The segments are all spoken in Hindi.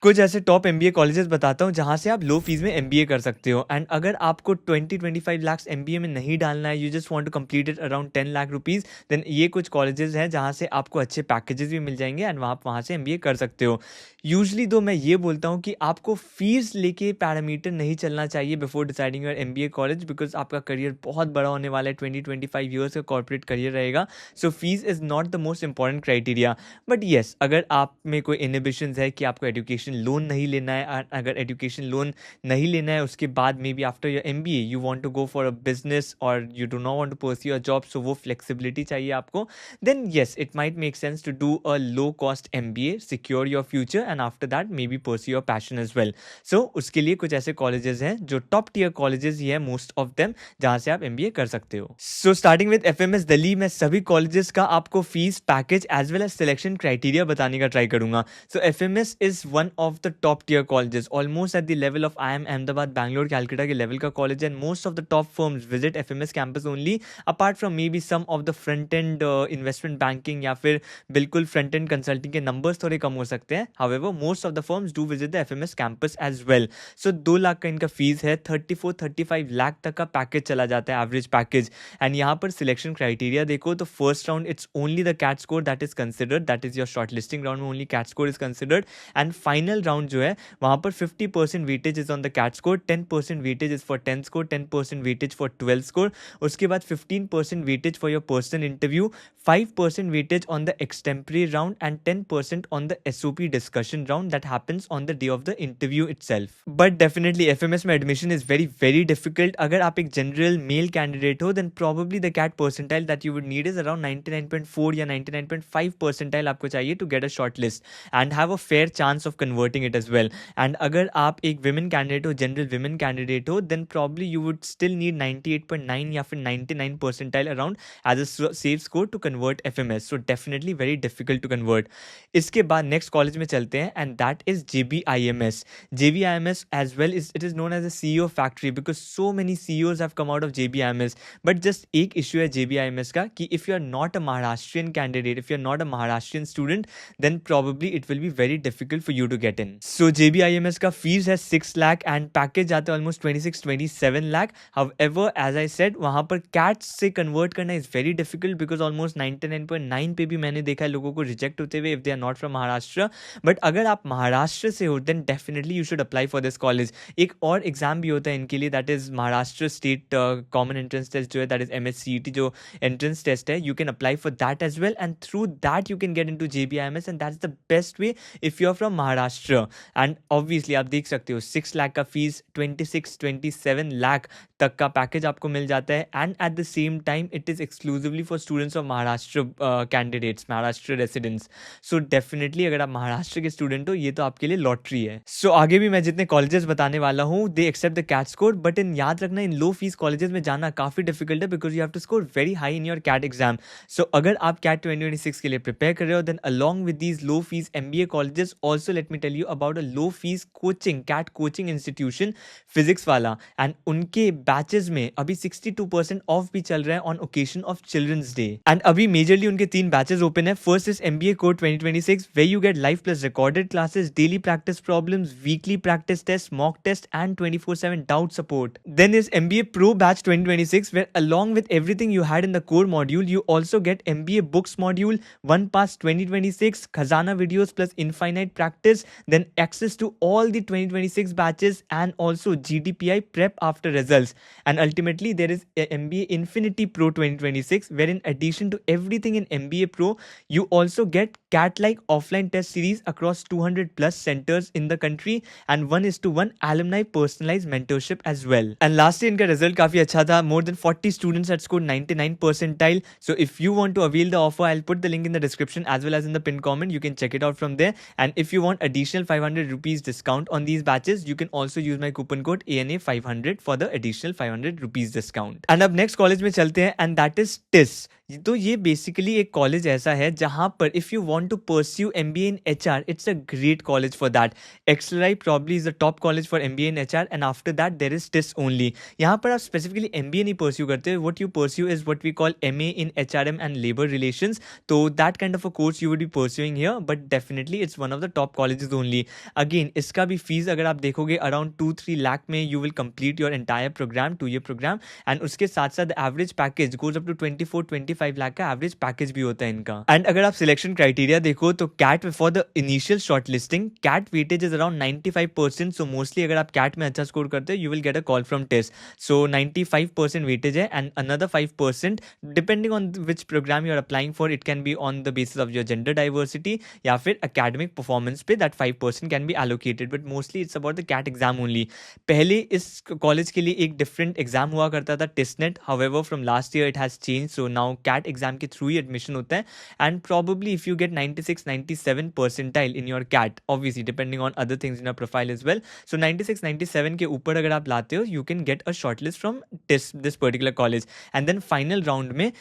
कुछ ऐसे टॉप एमबीए कॉलेजेस बताता हूँ जहाँ से आप लो फीस में एमबीए कर सकते हो। एंड अगर आपको 20-25 लाख एमबीए में नहीं डालना है, you just want to complete it around 10 lakh rupees, then ये कुछ कॉलेजेस हैं जहाँ से आपको अच्छे पैकेजेस भी मिल जाएंगे एंड आप वहाँ से एमबीए कर सकते हो। यूजली तो मैं ये बोलता हूँ कि आपको फीस लेके पैरामीटर नहीं चलना चाहिए before deciding your MBA college, because आपका करियर बहुत बड़ा होने वाला है। 20-25 ईयर्स का कॉर्पोरेट करियर रहेगा। So fees is not the most important criteria. But yes, अगर आप में कोई इनहिबिशंस है कि आपको एजुकेशन लोन नहीं लेना है, अगर एजुकेशन लोन नहीं लेना है उसके बाद maybe after your MBA you want to go for a business और you do not want to pursue a job, so वो फ्लेक्सिबिलिटी चाहिए आपको, then yes it might make sense to do a low cost MBA, secure your future and after that maybe pursue your passion as well. So उसके लिए कुछ ऐसे कॉलेजेस हैं जो टॉप टीयर कॉलेजेस ही है मोस्ट ऑफ देम, जहां से आप एमबीए कर सकते हो। So starting with FMS Delhi, मैं सभी कॉलेजेस का आपको fees, package as well as selection criteria बताने का ट्राई करूंगा। So FMS is one of the top tier colleges, almost at the level of IIM Ahmedabad, Bangalore, Calcutta के लेवल का college, and most of the top firms visit FMS campus only, apart from maybe some of the front end investment banking या फिर बिल्कुल फ्रंट एंड कंसल्टिंग के नंबर्स थोड़े कम हो सकते हैं। However most of the firms do visit the FMS campus as well. So 2 lakh का इनका फीस है, 34-35 लाख तक का पैकेज चला जाता है, एवरेज पैकेज। एंड यहाँ पर सिलेक्शन क्राइटेरिया देखो तो first round it's only the CAT score that is considered, that is your shortlisting round में only CAT score is considered. And final round जो है वहाँ पर 50% weightage is on the CAT score, 10% weightage is for 10 score, 10% weightage for 12 score. उसके बाद 15% weightage for your personal interview, 5% weightage on the extempore round and 10% on the SOP discussion round that happens on the day of the interview itself. But definitely FMS में admission is very very difficult. अगर आप एक जनरल मेल कैंडिडेट हो then probably the CAT percentile that you would need is around 99.4 या 99.5 percentile आपको चाहिए to get a short list and have a fair chance of converting it as well. And अगर आप एक women candidate हो, general women candidate हो, then probably you would still need 98.9 या फिर 99 percentile around as a safe score to convert FMS. So definitely very difficult to convert. इसके बाद next college में चलते हैं and that is JBIMS. JBIMS as well it is known as a CEO factory because so many CEOs have come out of JBIMS. But just एक issue है JBIMS का कि if you are not a Maharashtrian candidate, if you are not a Maharashtrian student, then probably it will be very difficult for you to get in. So JBIMS का fees है 6 lakh and package जाता है almost 26-27 lakh. However, as I said, वहाँ पर CAT से convert करना is very difficult because almost 99.9 पे भी मैंने देखा है लोगों को reject होते हुए if they are not from Maharashtra. But अगर आप महाराष्ट्र से हो then definitely you should apply for this college. एक और एग्जाम भी होता है इनके लिए, that is Maharashtra state common entrance test जो है, that is MSCET जो entrance test है, you can apply for that as well and through that you can get into JBIMS and that's the best way if you're from Maharashtra. And obviously आप देख सकते हो 6 लाख का फीस, 26-27 लाख तक का पैकेज आपको मिल जाता है and at the same time it is exclusively for students of Maharashtra candidates, Maharashtra residents. So definitely अगर आप महाराष्ट्र के स्टूडेंट हो ये तो आपके लिए लॉटरी है। सो आगे भी मैं जितने कॉलेजेस बताने वाला हूँ they accept the CAT score, but इन याद रखना इन लो फीस कॉलेजेस में जाना काफ़ी डिफिकल्ट है because you have to score very high in your CAT exam. So अगर आप कैट 2026 के लिए प्रिपेयर कर रहे हो then along with these low fees MBA colleges also let me tell you about a low fees coaching, CAT coaching institution Physics Wallah, and उनके बैचेस में अभी 62% ऑफ भी चल रहा है on occasion of Children's Day. And अभी मेजरली उनके 3 बैचेस ओपन है। First is MBA core 2026 where you get live plus recorded classes, daily practice problems, weekly practice tests, mock test and 24/7 doubt support. Then is MBA Pro Batch 2026 where along with everything you had in the core module you also get MBA Books module, One Pass 2026, Khazana videos plus infinite practice, then access to all the 2026 batches and also GDPI prep after results. And ultimately there is a MBA Infinity Pro 2026 where in addition to everything in MBA Pro you also get CAT-like offline test series across 200 plus centers in the country and 1:1 alumni personalized mentorship as well. And lastly इनका result काफी अच्छा था, more than 40 students had scored 99 percentile. So if you want to avail the offer, I'll put the link in the description as well as in the pinned comment. You can check it out from there. And if you want additional 500 rupees discount on these batches, you can also use my coupon code ANA500 for the additional 500 rupees discount. And अब next college में चलते हैं and that is TIS. तो ये बेसिकली एक कॉलेज ऐसा है जहाँ पर if you want want to pursue MBA in HR, it's a great college for that. XLRI probably is the top college for MBA in HR, and after that there is TIS only. यहाँ पर आप specifically MBA नहीं pursue करते. What you pursue is what we call MA in HRM and Labor Relations. So that kind of a course you would be pursuing here, but definitely it's one of the top colleges only. Again, इसका भी fees अगर आप देखोगे around 2-3 lakh में you will complete your entire program, 2-year program, and उसके साथ साथ average package goes up to 24-25 lakh का average package भी होता है इनका. And अगर आप selection criteria देखो तो CAT for the initial shortlisting, CAT weightage is around 95%. So mostly अगर आप CAT में अच्छा score करते हो you will get a call from TIS. So 95% weightage है, and another 5% depending on which program you are applying for, it can be on the basis of your gender diversity या फिर academic performance पे that 5% can be allocated, but mostly it's about the CAT exam only. पहले इस कॉलेज के लिए एक डिफरेंट एग्जाम हुआ करता था TISSNET, however from last year it has change, so now CAT exam के थ्रू ही एडमिशन होता है. And probably if you get 96-97 percentile in your CAT, obviously depending on other things in your profile as well, so 96-97 के ऊपर अगर आप लाते हो you can get a shortlist from this particular college. And then final round में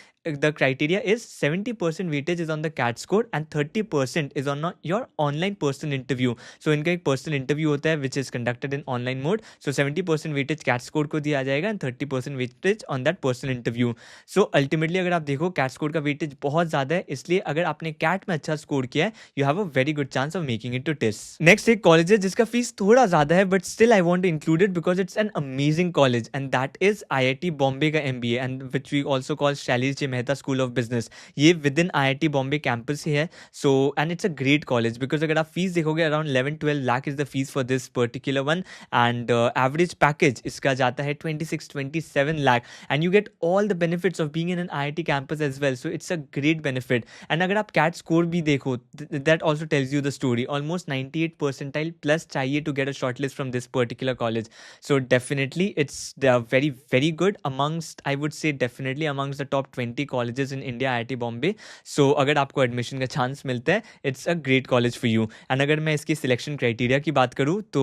the criteria is 70% weightage is on the CAT score and 30% is on your online personal interview. So इनका एक personal interview होता है which is conducted in online mode. So 70% weightage CAT score को दिया जाएगा and 30% weightage on that personal interview. So ultimately अगर आप देखो CAT score का weightage बहुत ज़्यादा है, इसलिए अगर आपने CAT में अच्छा score किया है you have a very good chance of making it to TIS. Next एक college है जिसका फीस थोड़ा ज़्यादा है but still I want to include it because it's an amazing college, and that is IIT Bombay का MBA, and which we also call Shailesh J Mehta school of business. ये within IIT Bombay campus ही है. So and it's a great college because अगर आप फीस देखोगे around 11-12 lakh is the fees for this particular one, and average package इसका जाता है 26-27 lakh, and you get all the benefits of being in an IIT campus as well. So it's a great benefit. And अगर आप कैट स्कोर भी देखो that also tells you the story. Almost 98 percentile plus चाहिए to get a short list from this particular college. So definitely it's very very good amongst, I would say definitely amongst the top 20 colleges in India, IIT Bombay. So अगर आपको एडमिशन का चांस मिलता है it's a great college for you. And अगर मैं इसकी सिलेक्शन क्राइटेरिया की बात करूँ तो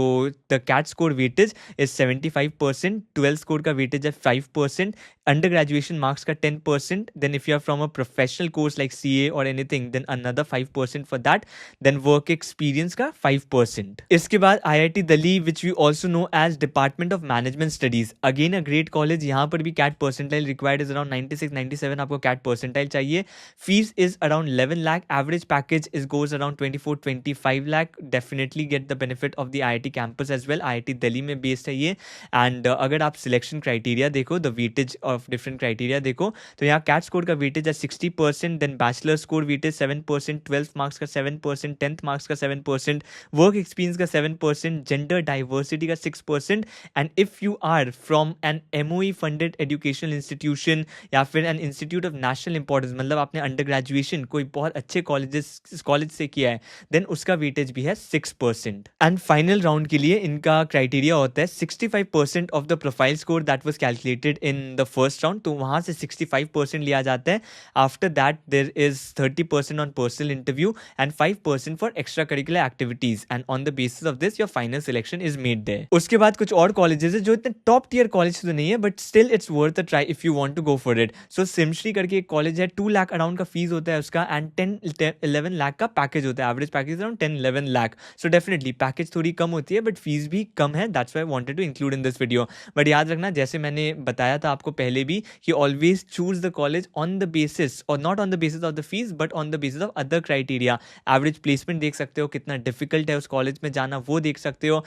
the CAT score weightage is 75%, 12 score का वेटेज है 5%, अंडर ग्रेजुएशन मार्क्स का 10%, then if you are from a professional course like CA और anything then another 5% for that, then work experience का 5%. इसके बाद IIT Delhi which we also know as department of management studies, again a great college. यहाँ पर भी CAT percentile required is around 96-97 आपको कैट परसेंटाइल चाहिए. Fees is around 11 lakh, average package is goes around 24-25 lakh. Definitely get the benefit of the IIT campus as well. IIT Delhi में बेस्ड है ये. एंड अगर आप सिलेक्शन क्राइटेरिया देखो, the weightage of different criteria देखो, तो यहाँ कैट स्कोर का वेटेज है 60%, then bachelor score weightage 7%, 12 marks का 7%, 10th मार्क्स का 7%, वर्क एक्सपीरियंस का 7%, जेंडर डाइवर्सिटी का 6%. And if you are from an MOE funded educational institution या फिर an institute of national importance, मतलब आपने अंडर ग्रेजुएशन कोई बहुत अच्छे कॉलेज से किया है, देन उसका वेटेज भी है 6%. एंड फाइनल राउंड के लिए इनका क्राइटेरिया होता है 65% of the profile score that was calculated in the first round, तो वहां से 65% लिया जाता है. After that there is 30% on personal interview and 5% for extra curricular activities, and on the basis of this your final selection is made there. उसके बाद कुछ और कॉलेजेस है जो इतने टॉप टियर कॉलेज तो नहीं है but still it's worth a try if you want to go for it. So SIMSREE करके एक कॉलेज है, 2 लाख अराउंड का फीस होता है उसका, एंड 10-11 लाख का पैकेज होता है. Average package around 10-11 lakh. So definitely package थोड़ी कम होती है बट फीस भी कम है. That's why I wanted to include in this video. But याद रखना, जैसे मैंने बताया था आपको पहले भी, कि always choose the college on the basis और not on the basis of the fees but on the basis of other criteria. Average placement देख सकते हो, कितना डिफिकल्ट है उस कॉलेज में जाना वो देख सकते हो,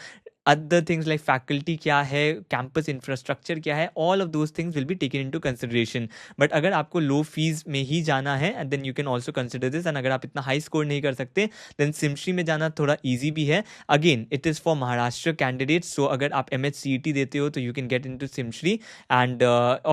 other things like faculty क्या है, campus infrastructure क्या है, all of those things will be taken into consideration. but अगर आपको low fees में ही जाना है and then you can also consider this, and अगर आप इतना high score नहीं कर सकते then सिमश्री में जाना थोड़ा easy भी है. again it is for Maharashtra candidates, so अगर आप MHCET देते हो तो you can get into सिमश्री, and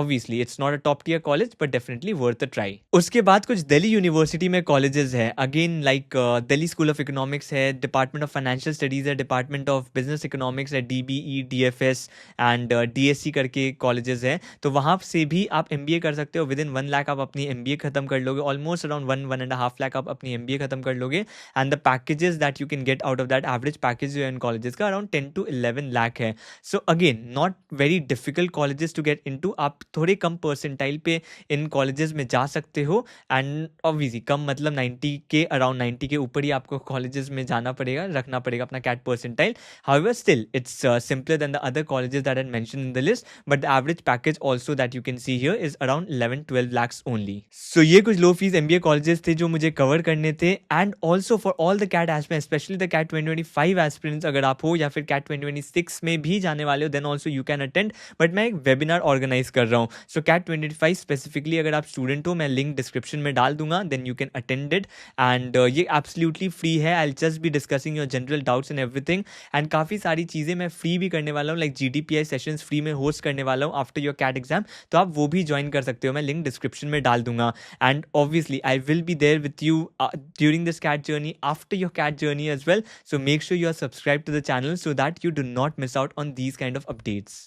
obviously it's not a top tier college but definitely worth a try. उसके बाद कुछ दिल्ली यूनिवर्सिटी में colleges है, again like Delhi school of economics है, डिपार्टमेंट ऑफ फाइनेंशियल स्टडीज है, department of business economics economics है, DBE, DFS एंड DSC करके कॉलेजेस हैं, तो वहाँ से भी आप MBA कर सकते हो। विद इन 1 लाख आप अपनी MBA खत्म कर लोगे, ऑलमोस्ट अराउंड 1.5 लाख आप अपनी MBA खत्म कर लोगे। And the packages that you can get out of that, average package जो है इन कॉलेजेस का अराउंड 10 to 11 लाख है। So again not very difficult colleges to get into, आप थोड़े कम परसेंटाइल पे इन कॉलेजेस में जा सकते हो। एंड ऑब्वियसली कम मतलब 90 के अराउंड 90 के ऊपर ही आपको कॉलेजेस में जाना पड़ेगा, रखना पड़ेगा अपना CAT percentile. However, still it's simpler than the other colleges that I mentioned in the list, but the average package also that you can see here is around 11-12 lakhs only. So ये कुछ low fees MBA colleges थे जो मुझे cover करने थे। And also for all the CAT aspirants, especially the CAT 2025 aspirants अगर आप हो या फिर CAT 2026 में भी जाने वाले हो, then also you can attend, but मैं एक webinar organize कर रहा हूँ। So CAT 2025 specifically अगर आप student हो, मैं link description में डाल दूंगा, then you can attend it, and ये absolutely free है। I'll just be discussing your general doubts and everything, and काफ़ी सारी चीज़ें मैं फ्री भी करने वाला हूँ, लाइक GDPI सेशंस फ्री में होस्ट करने वाला हूँ आफ्टर योर कैट एग्जाम, तो आप वो भी ज्वाइन कर सकते हो, मैं लिंक डिस्क्रिप्शन में डाल दूंगा। And obviously I will be there with you during this CAT journey, after your CAT journey as well, so make sure you are subscribe to the channel so that you do not miss out on these kind of updates.